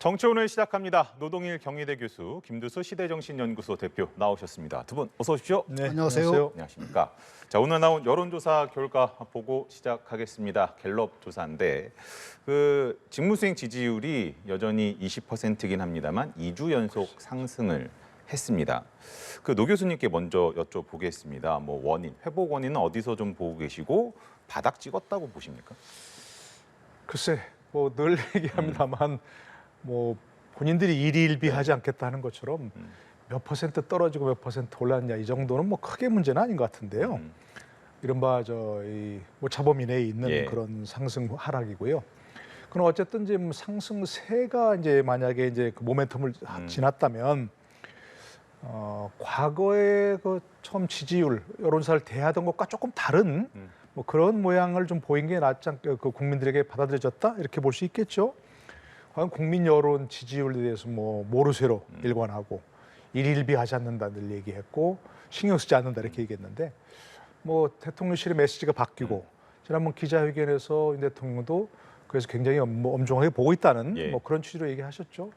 정치오늘 시작합니다. 노동일 경희대 교수, 김두수 시대정신연구소 대표 나오셨습니다. 두 분 어서 오십시오. 네, 안녕하세요. 안녕하십니까. 자, 오늘 나온 여론조사 결과 보고 시작하겠습니다. 갤럽 조사인데 직무수행 지지율이 여전히 20%이긴 합니다만 2주 연속 상승을 했습니다. 노 교수님께 먼저 여쭤보겠습니다. 원인, 회복 원인은 어디서 좀 보고 계시고 바닥 찍었다고 보십니까? 글쎄, 늘 얘기합니다만 본인들이 일희일비하지 않겠다는 것처럼 몇 퍼센트 떨어지고 몇 퍼센트 올랐냐 이 정도는 크게 문제는 아닌 것 같은데요. 이른바 모차범 이내에 있는 그런 상승 하락이고요. 그럼 어쨌든 이제 상승세가 이제 만약에 이제 그 모멘텀을 지났다면 과거의 처음 지지율 여론사를 대하던 것과 조금 다른 그런 모양을 좀 보인 게 낫지 않게 국민들에게 받아들여졌다 이렇게 볼 수 있겠죠. 과연 국민 여론 지지율에 대해서 모르쇠로 일관하고 일일비하지 않는다는 얘기했고 신경 쓰지 않는다 이렇게 얘기했는데 대통령실의 메시지가 바뀌고 지난번 기자회견에서 윤 대통령도 그래서 굉장히 엄중하게 보고 있다는 그런 취지로 얘기하셨죠.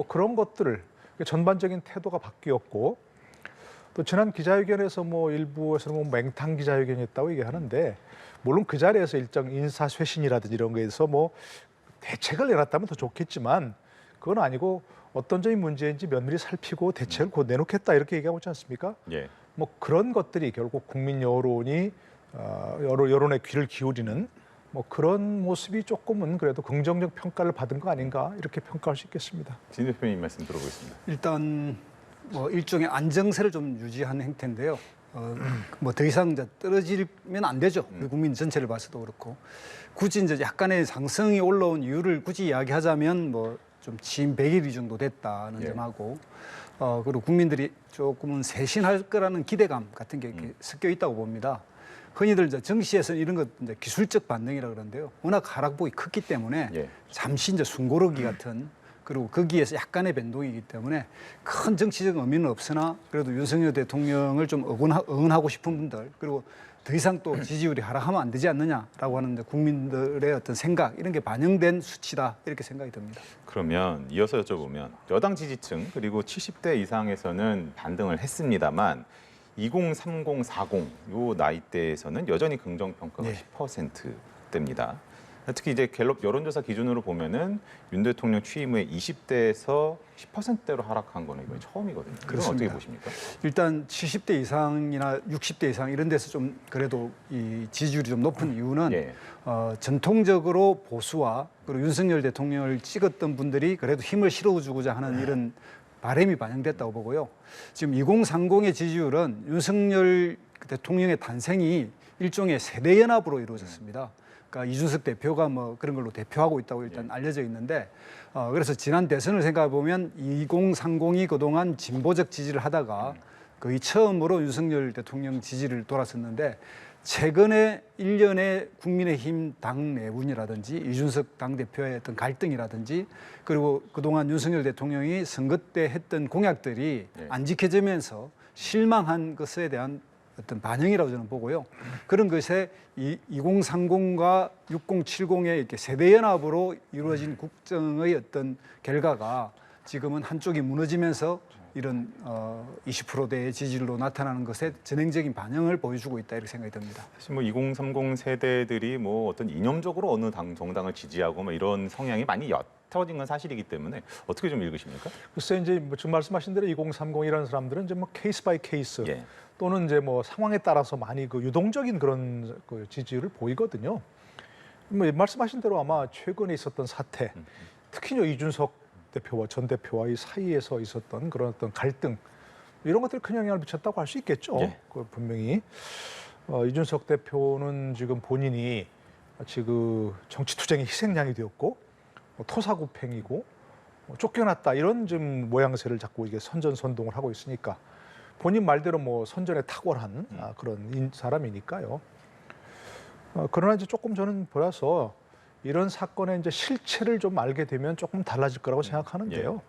그런 것들을 전반적인 태도가 바뀌었고 또 지난 기자회견에서 일부에서는 맹탕 기자회견이었다고 얘기하는데 물론 그 자리에서 일정 인사쇄신이라든지 이런 거에서 대책을 내놨다면 더 좋겠지만 그건 아니고 어떤 점이 문제인지 면밀히 살피고 대책을 곧 내놓겠다 이렇게 얘기하고 있지 않습니까? 그런 것들이 결국 국민 여론이 여론의 귀를 기울이는 그런 모습이 조금은 그래도 긍정적 평가를 받은 거 아닌가 이렇게 평가할 수 있겠습니다. 진 대표님 말씀 들어보겠습니다. 일단 일종의 안정세를 좀 유지한 행태인데요. 더 이상 이제 떨어지면 안 되죠. 우리 국민 전체를 봐서도 그렇고 굳이 이제 약간의 상승이 올라온 이유를 굳이 이야기하자면 좀 취임 100일 정도 됐다는 점하고 그리고 국민들이 조금은 쇄신할 거라는 기대감 같은 게 이렇게 섞여 있다고 봅니다. 흔히들 이제 정시에서는 이런 것 이제 기술적 반등이라 그러는데요. 워낙 하락폭이 컸기 때문에 잠시 이제 숨고르기 같은 그리고 거기에서 약간의 변동이기 때문에 큰 정치적 의미는 없으나 그래도 윤석열 대통령을 좀 응원하고 싶은 분들 그리고 더 이상 또 지지율이 하락하면 안 되지 않느냐라고 하는데 국민들의 어떤 생각 이런 게 반영된 수치다 이렇게 생각이 듭니다. 그러면 이어서 여쭤보면 여당 지지층 그리고 70대 이상에서는 반등을 했습니다만 20, 30, 40 요 나이대에서는 여전히 긍정 평가가 10%대입니다. 특히 이제 갤럽 여론조사 기준으로 보면은 윤 대통령 취임 후에 20대에서 10%대로 하락한 거는 이번이 처음이거든요. 그건 어떻게 보십니까? 일단 70대 이상이나 60대 이상 이런 데서 좀 그래도 이 지지율이 좀 높은 이유는 전통적으로 보수와 그리고 윤석열 대통령을 찍었던 분들이 그래도 힘을 실어주고자 하는 이런 바람이 반영됐다고 보고요. 지금 2030의 지지율은 윤석열 대통령의 탄생이 일종의 세대 연합으로 이루어졌습니다. 그러니까 이준석 대표가 그런 걸로 대표하고 있다고 일단 알려져 있는데 그래서 지난 대선을 생각해 보면 2030이 그동안 진보적 지지를 하다가 거의 처음으로 윤석열 대통령 지지를 돌았었는데 최근에 1년의 국민의힘 당 내분이라든지 이준석 당대표의 어떤 갈등이라든지 그리고 그동안 윤석열 대통령이 선거 때 했던 공약들이 안 지켜지면서 실망한 것에 대한 어떤 반영이라고 저는 보고요. 그런 것에 2030과 6070의 이렇게 세대 연합으로 이루어진 국정의 어떤 결과가 지금은 한쪽이 무너지면서 이런 20%대의 지지율로 나타나는 것에 전형적인 반영을 보여주고 있다 이렇게 생각이 듭니다. 사실 2030 세대들이 어떤 이념적으로 어느 정당을 지지하고 이런 성향이 많이 옅어진 건 사실이기 때문에 어떻게 좀 읽으십니까? 글쎄 이제 지금 말씀하신 대로 2030이라는 사람들은 이제 케이스 바이 케이스 또는 이제 상황에 따라서 많이 유동적인 그런 지지율을 보이거든요. 말씀하신 대로 아마 최근에 있었던 사태, 특히 이준석 대표와 전 대표와 이 사이에서 있었던 그런 어떤 갈등 이런 것들이 큰 영향을 미쳤다고 할 수 있겠죠. 분명히 이준석 대표는 지금 본인이 지금 정치 투쟁의 희생양이 되었고 토사구팽이고 쫓겨났다 이런 좀 모양새를 자꾸 이게 선전선동을 하고 있으니까 본인 말대로 선전에 탁월한 그런 사람이니까요. 그러나 이제 조금 저는 보라서 이런 사건의 이제 실체를 좀 알게 되면 조금 달라질 거라고 생각하는데요.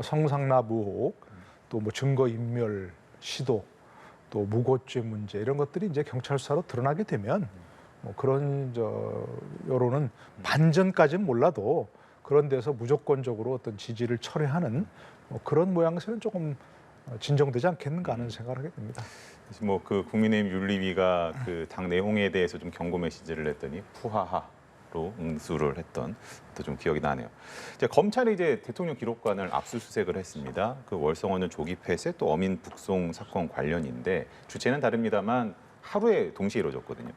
성상납 의혹, 또 증거인멸 시도, 또 무고죄 문제 이런 것들이 이제 경찰 수사로 드러나게 되면 그런 여론은 반전까지는 몰라도 그런 데서 무조건적으로 어떤 지지를 철회하는 뭐 그런 모양새는 조금 진정되지 않겠는가 하는 생각을 하게 됩니다. 뭐 그 국민의힘 윤리위가 그 당 내용에 대해서 좀 경고 메시지를 냈더니 푸하하로 응수를 했던 것도 좀 기억이 나네요. 이제 검찰이 이제 대통령 기록관을 압수수색을 했습니다. 그 월성원전 조기 폐쇄 또 어민 북송 사건 관련인데 주체는 다릅니다만 하루에 동시에 이루어졌거든요.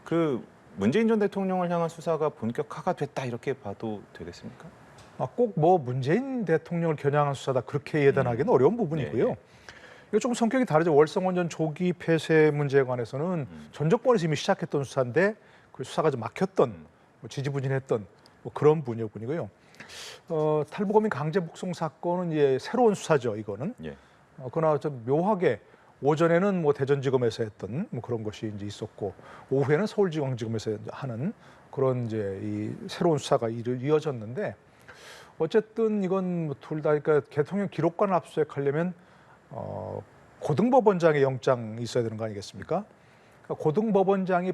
그 문재인 전 대통령을 향한 수사가 본격화가 됐다 이렇게 봐도 되겠습니까? 꼭 뭐 문재인 대통령을 겨냥한 수사다 그렇게 예단하기는 어려운 부분이고요. 예. 이거 조금 성격이 다르죠. 월성원전 조기 폐쇄 문제에 관해서는 전 정권에서 이미 시작했던 수사인데 그 수사가 좀 막혔던, 뭐 지지부진했던 뭐 그런 분이고요. 탈북어민 강제 북송 사건은 이제 새로운 수사죠. 이거는. 예. 그러나 좀 묘하게 오전에는 뭐 대전지검에서 했던 뭐 그런 것이 이제 있었고 오후에는 서울지방지검에서 하는 그런 이제 이 새로운 수사가 이어졌는데 어쨌든 이건 둘 다 그러니까 대통령 기록관을 압수수색하려면 고등법원장의 영장이 있어야 되는 거 아니겠습니까? 그러니까 고등법원장이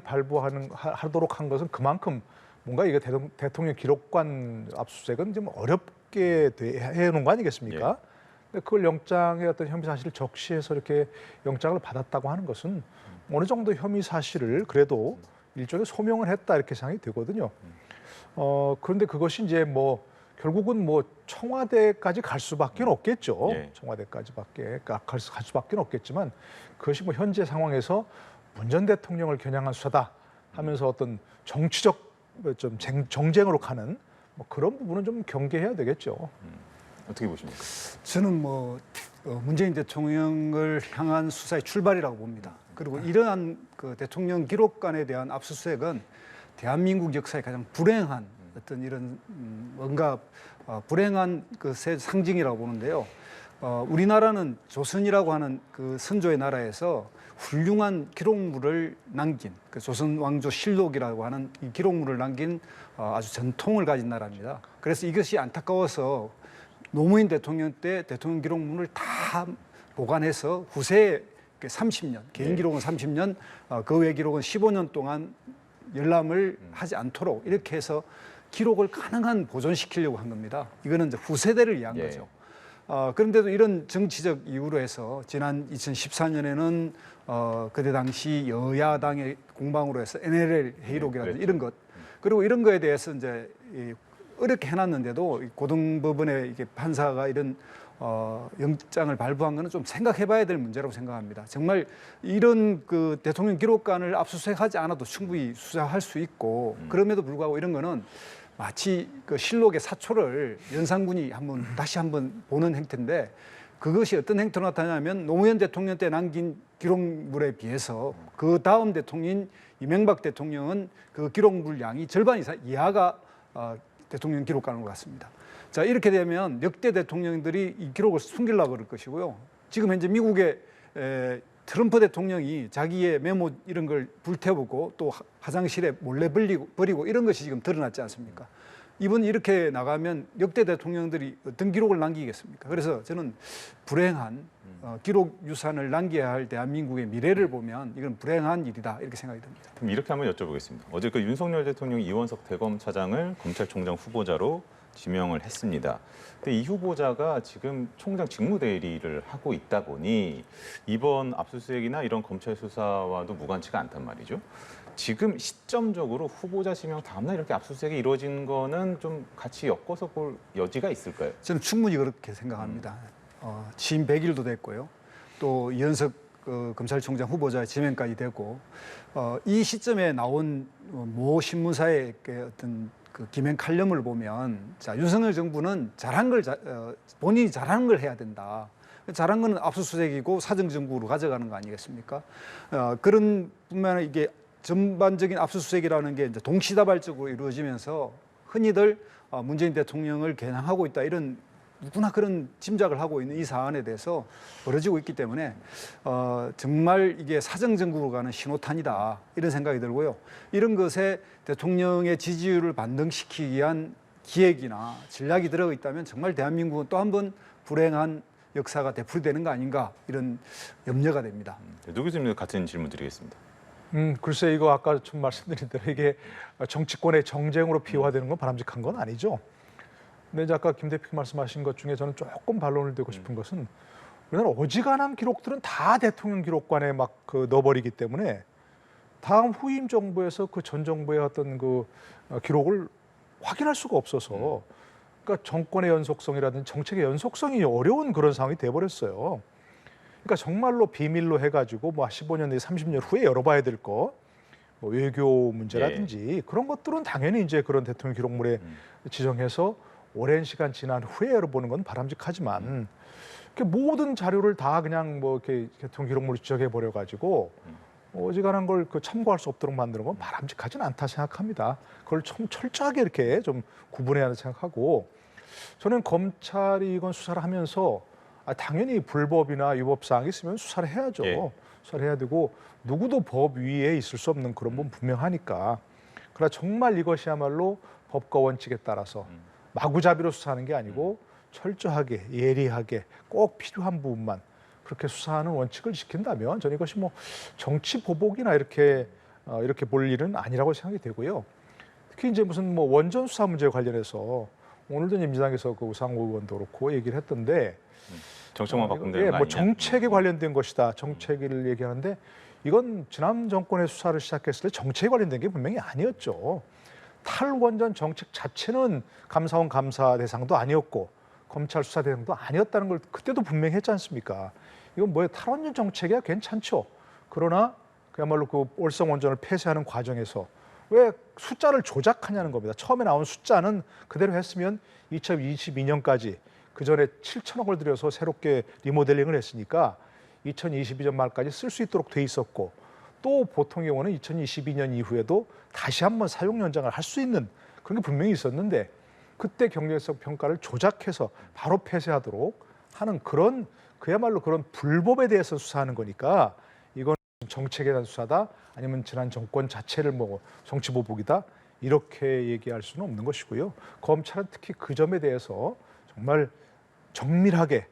하도록 한 것은 그만큼 뭔가 이게 대통령 기록관 압수수색은 좀 어렵게 해놓은 거 아니겠습니까? 예. 근데 그걸 영장의 어떤 혐의 사실을 적시해서 이렇게 영장을 받았다고 하는 것은 어느 정도 혐의 사실을 그래도 일종의 소명을 했다 이렇게 생각이 되거든요. 그런데 그것이 이제 뭐 결국은 뭐 청와대까지 갈 수밖에 없겠죠. 예. 청와대까지밖에 갈 수밖에 없겠지만 그것이 뭐 현재 상황에서 문 전 대통령을 겨냥한 수사다 하면서 어떤 정치적 좀 정쟁으로 가는 뭐 그런 부분은 좀 경계해야 되겠죠. 어떻게 보십니까? 저는 뭐 문재인 대통령을 향한 수사의 출발이라고 봅니다. 그리고 이러한 그 대통령 기록관에 대한 압수수색은 대한민국 역사의 가장 불행한 어떤 이런 뭔가 불행한 것의 상징이라고 보는데요. 우리나라는 조선이라고 하는 그 선조의 나라에서 훌륭한 기록물을 남긴 그 조선 왕조 실록이라고 하는 이 기록물을 남긴 아주 전통을 가진 나라입니다. 그래서 이것이 안타까워서 노무현 대통령 때 대통령 기록물을 다 보관해서 후세에 30년, 개인 기록은 30년, 그 외 기록은 15년 동안 열람을 하지 않도록 이렇게 해서 기록을 가능한 보존시키려고 한 겁니다. 이거는 이제 후세대를 위한 예. 거죠. 그런데도 이런 정치적 이유로 해서 지난 2014년에는 그때 당시 여야당의 공방으로 해서 NLL 회의록이라든지 그랬죠. 이런 것 그리고 이런 거에 대해서 이제 어렵게 해놨는데도 고등법원의 이게 판사가 이런 영장을 발부한 거는 좀 생각해봐야 될 문제라고 생각합니다. 정말 이런 그 대통령 기록관을 압수수색하지 않아도 충분히 수사할 수 있고 그럼에도 불구하고 이런 거는 마치 그 실록의 사초를 연산군이 다시 한번 보는 행태인데 그것이 어떤 행태로 나타나냐면 노무현 대통령 때 남긴 기록물에 비해서 그 다음 대통령인 이명박 대통령은 그 기록물 양이 절반 이하가 대통령 기록관으로 갔습니다. 자, 이렇게 되면 역대 대통령들이 이 기록을 숨기려고 그럴 것이고요. 지금 현재 미국의 트럼프 대통령이 자기의 메모 이런 걸 불태우고 또 화장실에 몰래 버리고 이런 것이 지금 드러났지 않습니까? 이번 이렇게 나가면 역대 대통령들이 어떤 기록을 남기겠습니까? 그래서 저는 불행한 기록 유산을 남겨야 할 대한민국의 미래를 보면 이건 불행한 일이다 이렇게 생각이 듭니다. 그럼 이렇게 한번 여쭤보겠습니다. 어제 그 윤석열 대통령이 이원석 대검차장을 검찰총장 후보자로 지명을 했습니다. 근데 이 후보자가 지금 총장 직무대리를 하고 있다 보니 이번 압수수색이나 이런 검찰 수사와도 무관치가 않단 말이죠. 지금 시점적으로 후보자 지명 다음날 이렇게 압수수색이 이루어진 거는 좀 같이 엮어서 볼 여지가 있을까요? 저는 충분히 그렇게 생각합니다. 취임 100일도 됐고요. 또 이현석 검찰총장 후보자 지명까지 되고 이 시점에 나온 모 신문사의 어떤 그 기명 칼럼을 보면 자, 윤석열 정부는 본인이 잘하는 걸 해야 된다. 잘한 건 압수수색이고 사정정국으로 가져가는 거 아니겠습니까? 그런 뿐만 아니라 이게 전반적인 압수수색이라는 게 이제 동시다발적으로 이루어지면서 흔히들 문재인 대통령을 겨냥하고 있다 이런 누구나 그런 짐작을 하고 있는 이 사안에 대해서 벌어지고 있기 때문에 정말 이게 사정정국으로 가는 신호탄이다 이런 생각이 들고요. 이런 것에 대통령의 지지율을 반등시키기 위한 기획이나 전략이 들어가 있다면 정말 대한민국은 또 한 번 불행한 역사가 되풀이되는 거 아닌가 이런 염려가 됩니다. 노 교수님 같은 질문 드리겠습니다. 글쎄 이거 아까 좀 말씀드린 대로 이게 정치권의 정쟁으로 비화되는 건 바람직한 건 아니죠. 근데 이제 아까 김 대표 말씀하신 것 중에 저는 조금 반론을 드리고 싶은 것은 우리나라 어지간한 기록들은 다 대통령 기록관에 막 그 넣어버리기 때문에 다음 후임 정부에서 그 전 정부의 어떤 그 기록을 확인할 수가 없어서 그러니까 정권의 연속성이라든지 정책의 연속성이 어려운 그런 상황이 돼버렸어요. 그러니까 정말로 비밀로 해가지고 뭐 15년 내지 30년 후에 열어봐야 될 거, 뭐 외교 문제라든지 그런 것들은 당연히 이제 그런 대통령 기록물에 지정해서 오랜 시간 지난 후에 열어보는 건 바람직하지만 모든 자료를 다 그냥 뭐 이렇게 대통령 기록물을 지정해 버려 가지고 어지간한 걸 그 참고할 수 없도록 만드는 건 바람직하진 않다 생각합니다. 그걸 좀 철저하게 이렇게 좀 구분해야 한다 생각하고 저는 검찰이 이건 수사를 하면서 당연히 불법이나 위법 사항이 있으면 수사를 해야죠. 예. 수사를 해야 되고 누구도 법 위에 있을 수 없는 그런 건 분명하니까. 그러나 정말 이것이야말로 법과 원칙에 따라서 마구잡이로 수사하는 게 아니고 철저하게 예리하게 꼭 필요한 부분만 그렇게 수사하는 원칙을 지킨다면 저는 이것이 뭐 정치 보복이나 이렇게 볼 일은 아니라고 생각이 되고요. 특히 이제 무슨 뭐 원전 수사 문제에 관련해서 오늘도 민주당에서 그 우상호 의원도 그렇고 얘기를 했던데 정책만 바꾸면 되는 거 뭐 아니냐. 정책에 관련된 것이다. 정책을 얘기하는데 이건 지난 정권의 수사를 시작했을 때 정책에 관련된 게 분명히 아니었죠. 탈원전 정책 자체는 감사원 감사 대상도 아니었고 검찰 수사 대상도 아니었다는 걸 그때도 분명히 했지 않습니까? 이건 뭐예요? 탈원전 정책이야 괜찮죠. 그러나 그야말로 그 월성 원전을 폐쇄하는 과정에서 왜 숫자를 조작하냐는 겁니다. 처음에 나온 숫자는 그대로 했으면 2022년까지 그 전에 7천억을 들여서 새롭게 리모델링을 했으니까 2022년 말까지 쓸 수 있도록 돼 있었고 또 보통 경우는 2022년 이후에도 다시 한번 사용 연장을 할 수 있는 그런 게 분명히 있었는데 그때 경제적 평가를 조작해서 바로 폐쇄하도록 하는 그런 그야말로 그런 불법에 대해서 수사하는 거니까 이건 정책에 대한 수사다 아니면 지난 정권 자체를 뭐 정치보복이다 이렇게 얘기할 수는 없는 것이고요. 검찰은 특히 그 점에 대해서 정말 정밀하게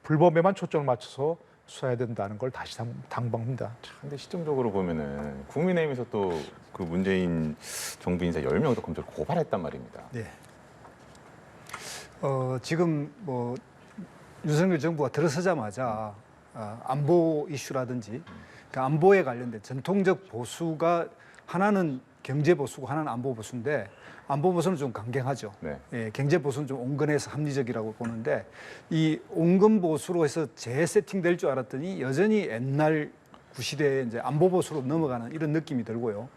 불법에만 초점을 맞춰서 수사해야 된다는 걸 다시 당부합니다. 근데 시점적으로 보면은 국민의힘에서 또 그 문재인 정부 인사 10명도 검찰을 고발했단 말입니다. 네. 지금 뭐 윤석열 정부가 들어서자마자 안보 이슈라든지 그 안보에 관련된 전통적 보수가 하나는 경제 보수고 하나는 안보 보수인데 안보 보수는 좀 강경하죠. 네. 예, 경제 보수는 좀 온건해서 합리적이라고 보는데 이 온건 보수로 해서 재세팅될 줄 알았더니 여전히 옛날 구시대에 이제 안보 보수로 넘어가는 이런 느낌이 들고요.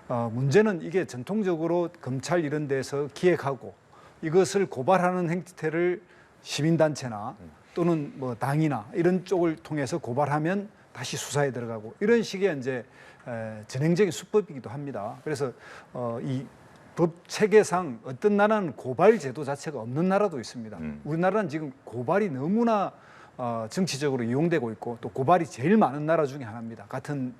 문제는 이게 전통적으로 검찰 이런 데서 기획하고 이것을 고발하는 행태를 시민단체나 또는 뭐 당이나 이런 쪽을 통해서 고발하면 다시 수사에 들어가고 이런 식의 이제 전형적인 수법이기도 합니다. 그래서 이 법 체계상 어떤 나라는 고발 제도 자체가 없는 나라도 있습니다. 우리나라는 지금 고발이 너무나 정치적으로 이용되고 있고 또 고발이 제일 많은 나라 중에 하나입니다. 같은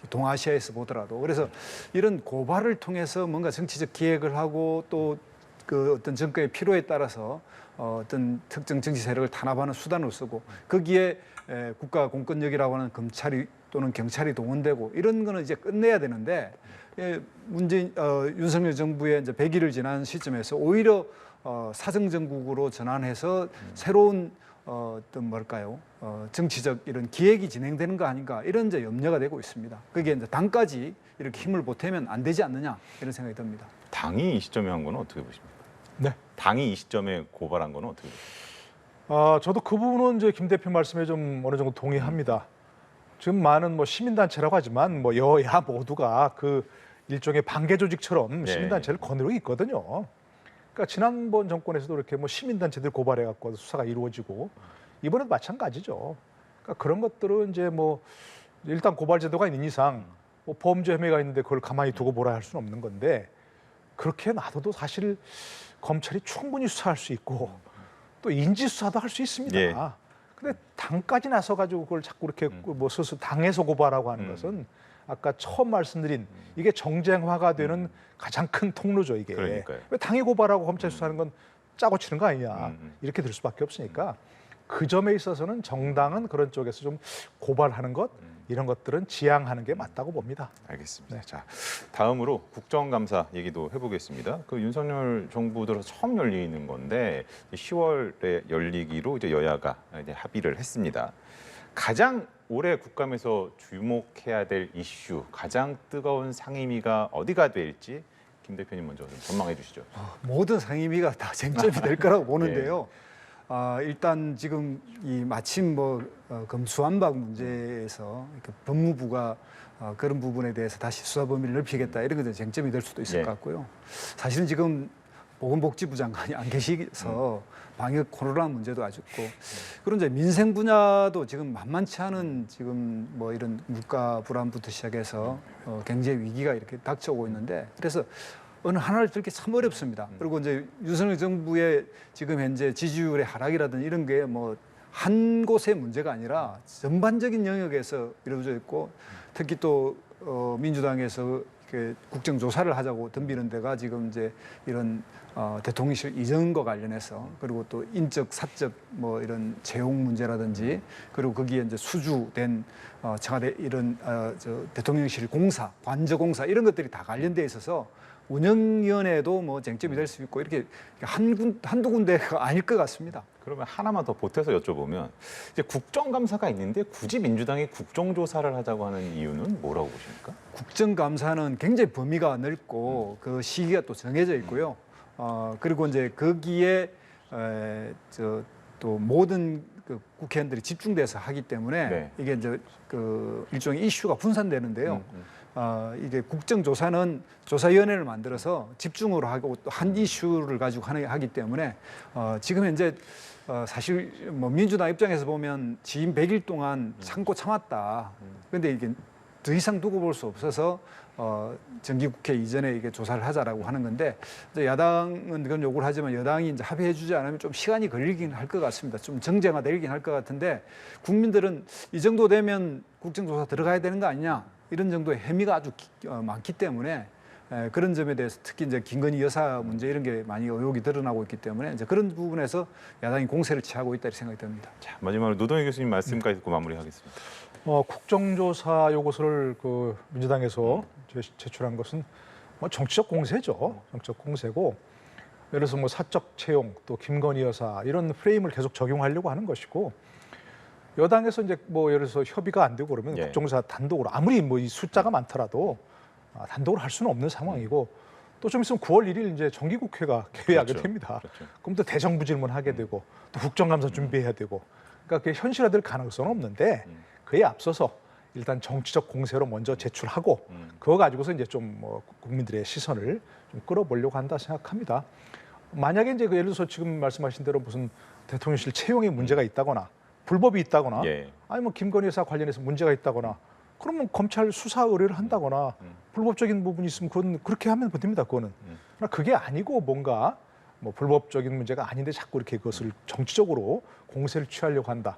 동아시아에서 보더라도 그래서 이런 고발을 통해서 뭔가 정치적 기획을 하고 또 그 어떤 정권의 필요에 따라서 어떤 특정 정치 세력을 탄압하는 수단으로 쓰고 거기에 국가 공권력이라고 하는 검찰이 또는 경찰이 동원되고 이런 거는 이제 끝내야 되는데 윤석열 정부의 이제 100일을 지난 시점에서 오히려 사정정국으로 전환해서 새로운 어떤 뭘까요? 정치적 이런 기획이 진행되는 거 아닌가 이런 이제 염려가 되고 있습니다. 그게 이제 당까지 이렇게 힘을 보태면 안 되지 않느냐 이런 생각이 듭니다. 당이 이 시점에 한 거는 어떻게 보십니까? 네. 당이 이 시점에 고발한 거는 어떻게 아, 보십니까? 저도 그 부분은 이제 김 대표 말씀에 좀 어느 정도 동의합니다. 지금 많은 뭐 시민단체라고 하지만 뭐 여야 모두가 그 일종의 반개 조직처럼 시민단체를 거느리고 있거든요. 그러니까 지난번 정권에서도 이렇게 뭐 시민단체들 고발해갖고 수사가 이루어지고 이번에도 마찬가지죠. 그러니까 그런 것들은 이제 뭐 일단 고발 제도가 있는 이상 뭐 범죄 혐의가 있는데 그걸 가만히 두고 보라 할 수는 없는 건데 그렇게 놔둬도 사실 검찰이 충분히 수사할 수 있고 또 인지 수사도 할 수 있습니다. 예. 근데 당까지 나서 가지고 그걸 자꾸 이렇게 뭐 스스로 당에서 고발하고 하는 것은 아까 처음 말씀드린 이게 정쟁화가 되는 가장 큰 통로죠 이게. 그러니까요. 왜 당이 고발하고 검찰 수사하는 건 짜고 치는 거 아니냐 이렇게 될 수밖에 없으니까 그 점에 있어서는 정당은 그런 쪽에서 좀 고발하는 것 이런 것들은 지양하는 게 맞다고 봅니다. 알겠습니다. 자, 다음으로 국정감사 얘기도 해보겠습니다. 그 윤석열 정부 들어서 처음 열리는 건데 10월에 열리기로 이제 여야가 이제 합의를 했습니다. 가장 올해 국감에서 주목해야 될 이슈, 가장 뜨거운 상임위가 어디가 될지 김 대표님 먼저 좀 전망해 주시죠. 모든 상임위가 다 쟁점이 될 거라고 보는데요. 일단 지금 이 마침 검수완박 문제에서 법무부가 그런 부분에 대해서 다시 수사 범위를 넓히겠다 이런 것들 쟁점이 될 수도 있을 것 같고요. 사실은 지금 보건복지부 장관이 안 계시서 방역 코로나 문제도 아주 있고 그런 이제 민생 분야도 지금 만만치 않은 지금 뭐 이런 물가 불안부터 시작해서 경제 위기가 이렇게 닥쳐오고 있는데 그래서 어느 하나를 들기 참 어렵습니다. 그리고 이제 윤석열 정부의 지금 현재 지지율의 하락이라든지 이런 게 뭐 한 곳의 문제가 아니라 전반적인 영역에서 이루어져 있고 특히 또 민주당에서 국정조사를 하자고 덤비는 데가 지금 이제 이런 대통령실 이전과 관련해서 그리고 또 인적 사적 뭐 이런 채용 문제라든지 그리고 거기에 이제 수주된 청와대 이런 대통령실 공사, 관저공사 이런 것들이 다 관련돼 있어서 운영위원회도 뭐 쟁점이 될 수 있고 이렇게 한두 군데가 아닐 것 같습니다. 그러면 하나만 더 보태서 여쭤보면 이제 국정감사가 있는데 굳이 민주당이 국정조사를 하자고 하는 이유는 뭐라고 보십니까? 국정감사는 굉장히 범위가 넓고 그 시기가 또 정해져 있고요. 그리고 이제 거기에 또 모든 그 국회의원들이 집중돼서 하기 때문에 이게 이제 그 일종의 이슈가 분산되는데요. 이게 국정조사는 조사위원회를 만들어서 집중으로 하고 또 한 이슈를 가지고 하기 때문에 지금 현재 사실 뭐 민주당 입장에서 보면 지임 100일 동안 참고 참았다. 그런데 이게 더 이상 두고 볼 수 없어서 정기국회 이전에 이게 조사를 하자라고 하는 건데 이제 야당은 그런 요구를 하지만 여당이 이제 합의해주지 않으면 좀 시간이 걸리긴 할 것 같습니다. 좀 정쟁화되긴 할 것 같은데 국민들은 이 정도 되면 국정조사 들어가야 되는 거 아니냐 이런 정도의 혐의가 아주 많기 때문에 그런 점에 대해서 특히 이제 김건희 여사 문제 이런 게 많이 의혹이 드러나고 있기 때문에 이제 그런 부분에서 야당이 공세를 취하고 있다 이렇게 생각이 듭니다. 자, 마지막으로 노동희 교수님 말씀까지 듣고 마무리하겠습니다. 국정조사 요구서를 그 민주당에서 제출한 것은 뭐 정치적 공세죠. 정치적 공세고 예를 들어서 뭐 사적 채용 또 김건희 여사 이런 프레임을 계속 적용하려고 하는 것이고 여당에서 이제 뭐 예를 들어서 협의가 안 되고 그러면 국정조사 단독으로 아무리 뭐 이 숫자가 많더라도 단독으로 할 수는 없는 상황이고 또 좀 있으면 9월 1일 이제 정기국회가 개회하게 됩니다. 그럼 또 대정부 질문하게 되고 또 국정감사 준비해야 되고 그러니까 그게 현실화될 가능성은 없는데 그에 앞서서 일단 정치적 공세로 먼저 제출하고 그거 가지고서 이제 좀 뭐 국민들의 시선을 좀 끌어보려고 한다 생각합니다. 만약에 이제 예를 들어서 지금 말씀하신 대로 무슨 대통령실 채용에 문제가 있다거나 불법이 있다거나 아니 뭐 김건희 여사 관련해서 문제가 있다거나 그러면 검찰 수사 의뢰를 한다거나 불법적인 부분이 있으면 그건 그렇게 하면 됩니다. 그거는. 그러나 그게 아니고 뭔가 뭐 불법적인 문제가 아닌데 자꾸 이렇게 그것을 정치적으로 공세를 취하려고 한다.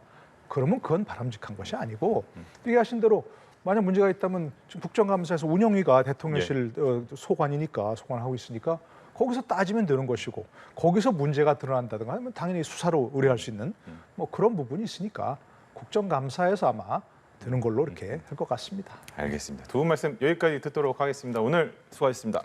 그러면 그건 바람직한 것이 아니고 얘기하신 대로 만약 문제가 있다면 지금 국정감사에서 운영위가 대통령실 소관이니까 소관하고 있으니까 거기서 따지면 되는 것이고 거기서 문제가 드러난다든가 하면 당연히 수사로 의뢰할 수 있는 뭐 그런 부분이 있으니까 국정감사에서 아마 되는 걸로 이렇게 할 것 같습니다. 알겠습니다. 두 분 말씀 여기까지 듣도록 하겠습니다. 오늘 수고하셨습니다.